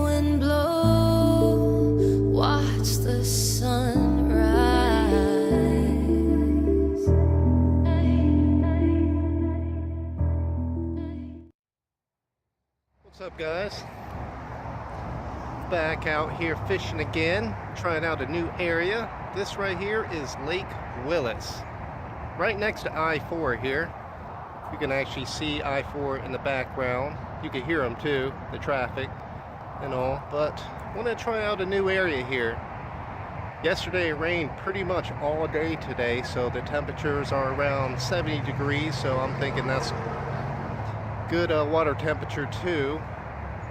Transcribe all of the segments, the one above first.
wind blow, watch the sun rise. What's up, guys? Back out here fishing again, trying out a new area. This right here is Lake Willis, right next to I-4 here. You can actually see I-4 in the background. You can hear them too, the traffic and all. But I want to try out a new area here. Yesterday it rained pretty much all day today, so the temperatures are around 70 degrees, so I'm thinking that's good water temperature too.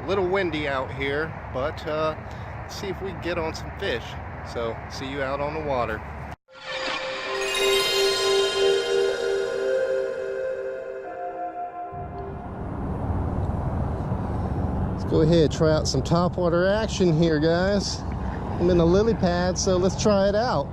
A little windy out here, but let's see if we can get on some fish. So see you out on the water. Let's go ahead, try out some topwater action here, guys. I'm in a lily pad, so let's try it out.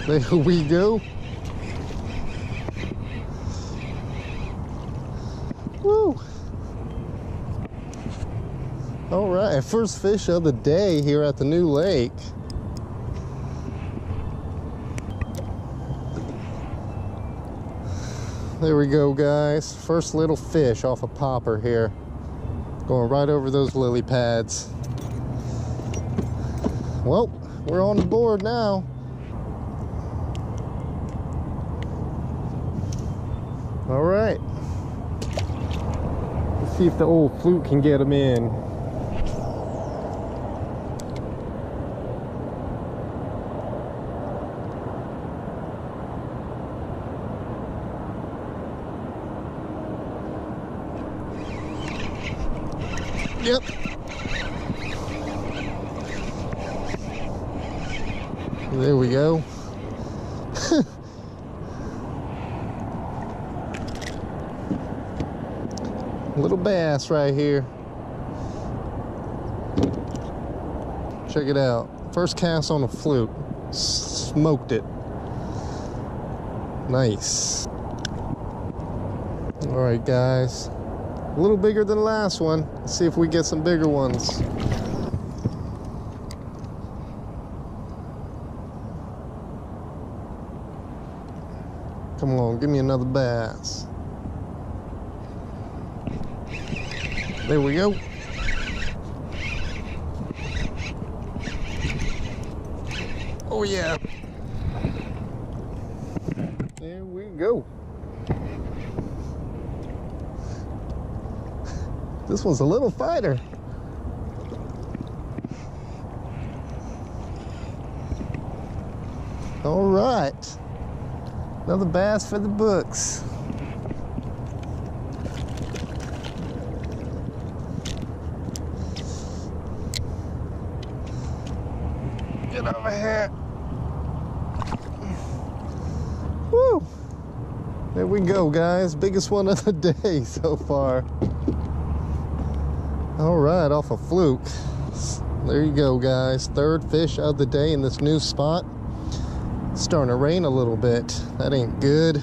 There we go. Woo! All right, first fish of the day here at the new lake. There we go, guys. First little fish off a popper here. Going right over those lily pads. Well, we're on the board now. All right, let's see if the old fluke can get them in. Yep. There we go. Little bass right here. Check it out. First cast on a fluke. Smoked it. Nice. All right, guys. A little bigger than the last one. Let's see if we get some bigger ones. Come on, give me another bass. There we go. Oh yeah. There we go. This one's a little fighter. All right. Another bass for the books. Get over here. Woo! There we go, guys. Biggest one of the day so far. All right, off a fluke. There you go, guys. Third fish of the day in this new spot. It's starting to rain a little bit. That ain't good.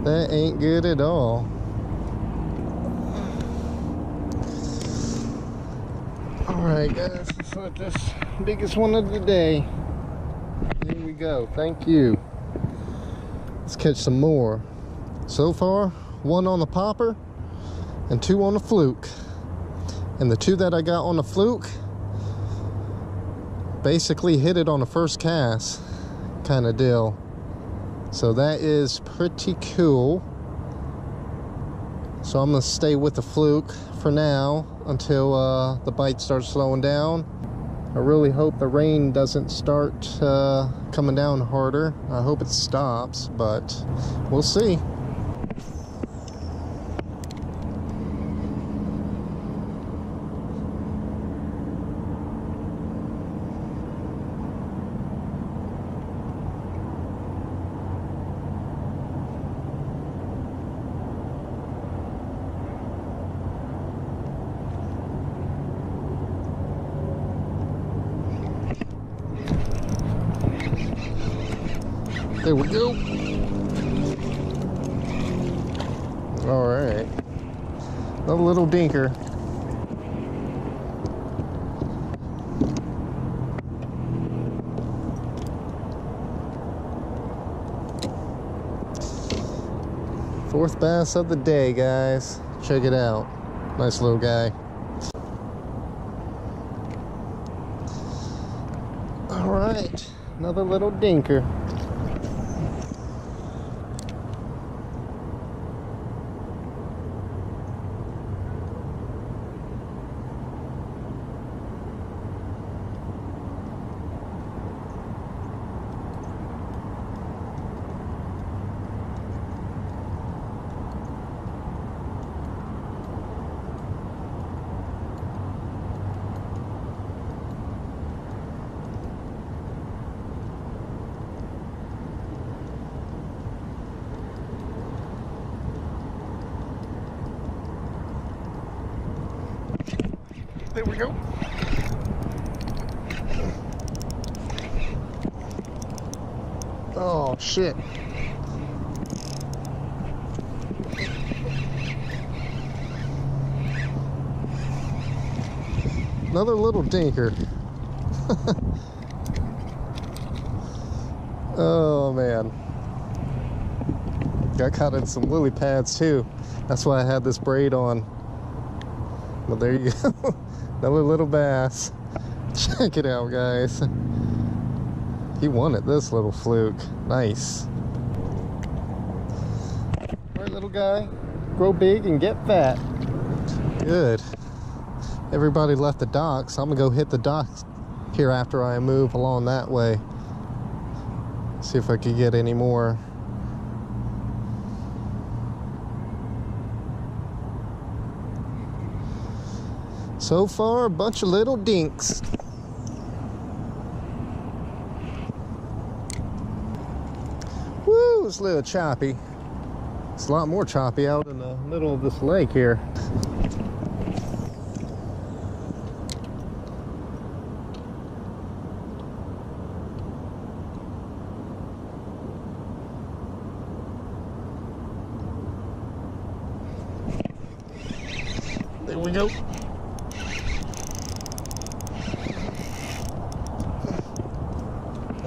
That ain't good at all. All right, guys, let's let this biggest one of the day. There we go. Thank you. Let's catch some more. So far, 1 on the popper and 2 on the fluke. And the 2 that I got on the fluke basically hit it on the first cast kind of deal. So that is pretty cool. So I'm gonna stay with the fluke for now until the bite starts slowing down. I really hope the rain doesn't start coming down harder. I hope it stops, but we'll see. There we go. All right. Another little dinker. Fourth bass of the day, guys. Check it out. Nice little guy. All right. Another little dinker. There we go. Oh, shit. Another little dinker. Oh, man. Got caught in some lily pads, too. That's why I had this braid on. But there you go. Another little bass. Check it out, guys. He wanted this little fluke. Nice. All right, little guy. Grow big and get fat. Good. Everybody left the docks. I'm gonna go hit the docks here after I move along that way. See if I can get any more. So far, a bunch of little dinks. Woo, it's a little choppy. It's a lot more choppy out in the middle of this lake here. There we go.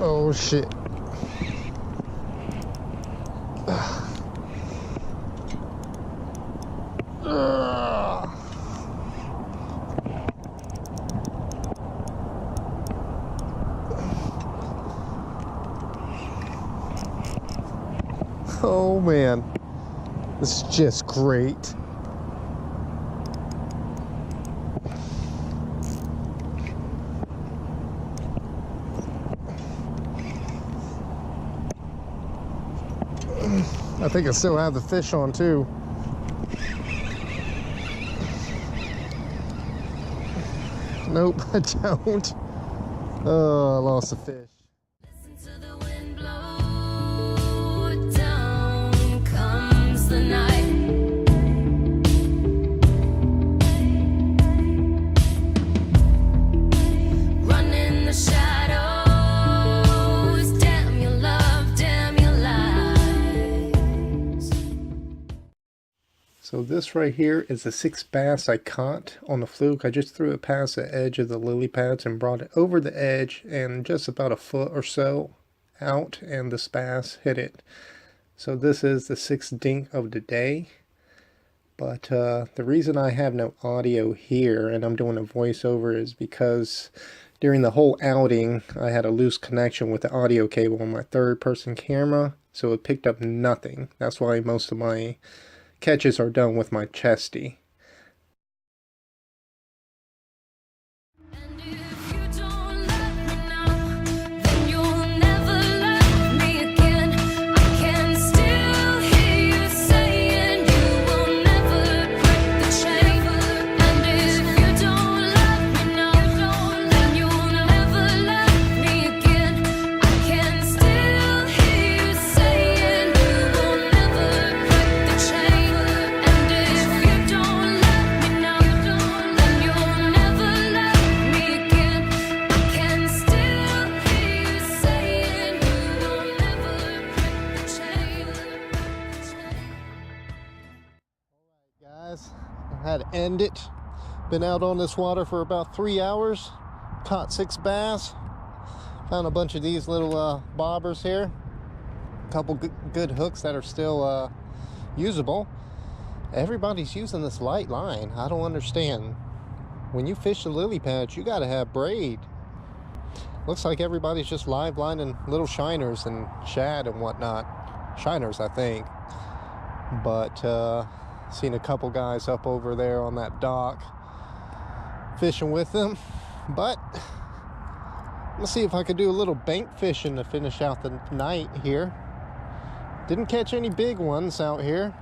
Oh shit. Oh man, this is just great. I think I still have the fish on too. Nope, I don't. Oh, I lost the fish. Listen to the wind blow, down comes the night. Run in the shadows, damn your love, damn your lies. So this right here is the 6 bass I caught on the fluke. I just threw it past the edge of the lily pads and brought it over the edge and just about a foot or so out, and this bass hit it So this is the 6th dink of the day. But the reason I have no audio here and I'm doing a voiceover is because during the whole outing I had a loose connection with the audio cable on my third-person camera, so it picked up nothing. That's why most of my catches are done with my chesty. And if you don't let me now, then you'll never let me again. I can still hear you saying you will never break the chain. And if you don't let me now, then you'll never let me again. I can still hear you saying you will never break the chain. And if you don't let me now, then you'll never let me again. I can still hear you saying you will never break the chain. Guys, I had to end it. Been out on this water for about 3 hours. Caught 6 bass. Found a bunch of these little bobbers here. A couple good hooks that are still usable. Everybody's using this light line. I don't understand. When you fish the lily pads, you gotta have braid. Looks like everybody's just live lining little shiners and shad and whatnot. Shiners, I think. But seen a couple guys up over there on that dock fishing with them. But let's see if I could do a little bank fishing to finish out the night here. Didn't catch any big ones out here.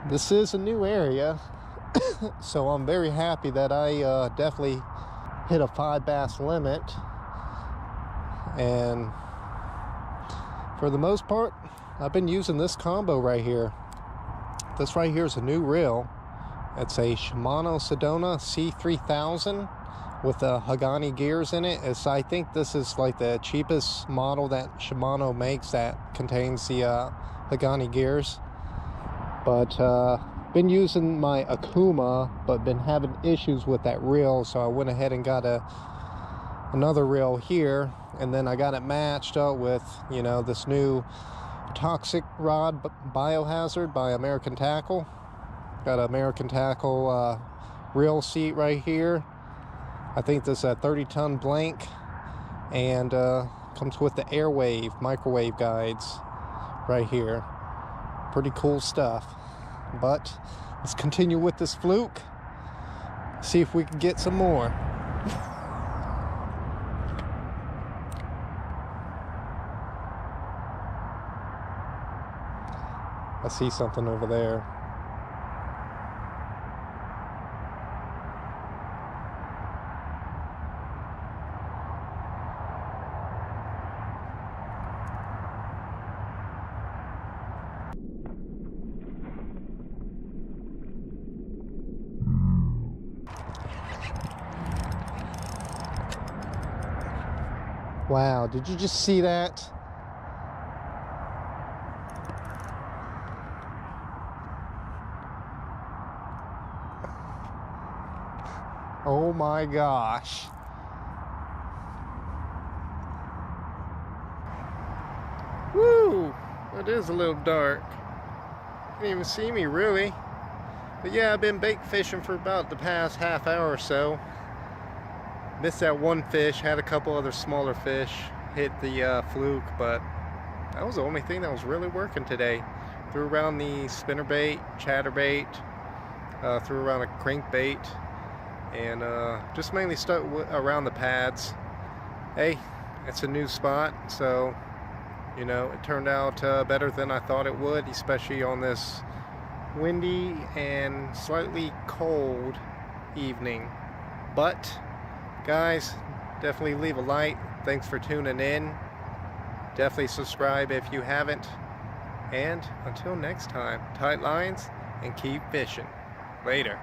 This is a new area, so I'm very happy that I definitely hit a 5 bass limit. And for the most part, I've been using this combo right here. This right here is a new reel. It's a Shimano Sedona C3000 with the Hagani gears in it. I think this is like the cheapest model that Shimano makes that contains the Hagani gears. But been using my Okuma, but been having issues with that reel, so I went ahead and got another reel here, and then I got it matched up with, you know, this new toxic rod Biohazard by American Tackle. Got an American Tackle reel seat right here. I think this is a 30-ton blank, and comes with the Airwave microwave guides right here. Pretty cool stuff. But let's continue with this fluke, see if we can get some more. I see something over there. Wow, did you just see that? Oh my gosh. Woo! It is a little dark. You can't even see me really. But yeah, I've been bait fishing for about the past half hour or so. Missed that one fish, had a couple other smaller fish hit the fluke, but that was the only thing that was really working today. Threw around the spinnerbait, chatterbait, threw around a crankbait, and just mainly stuck around the pads. Hey, it's a new spot, so you know, it turned out better than I thought it would, especially on this windy and slightly cold evening. But guys, definitely leave a like. Thanks for tuning in. Definitely subscribe if you haven't. And until next time, tight lines and keep fishing. Later.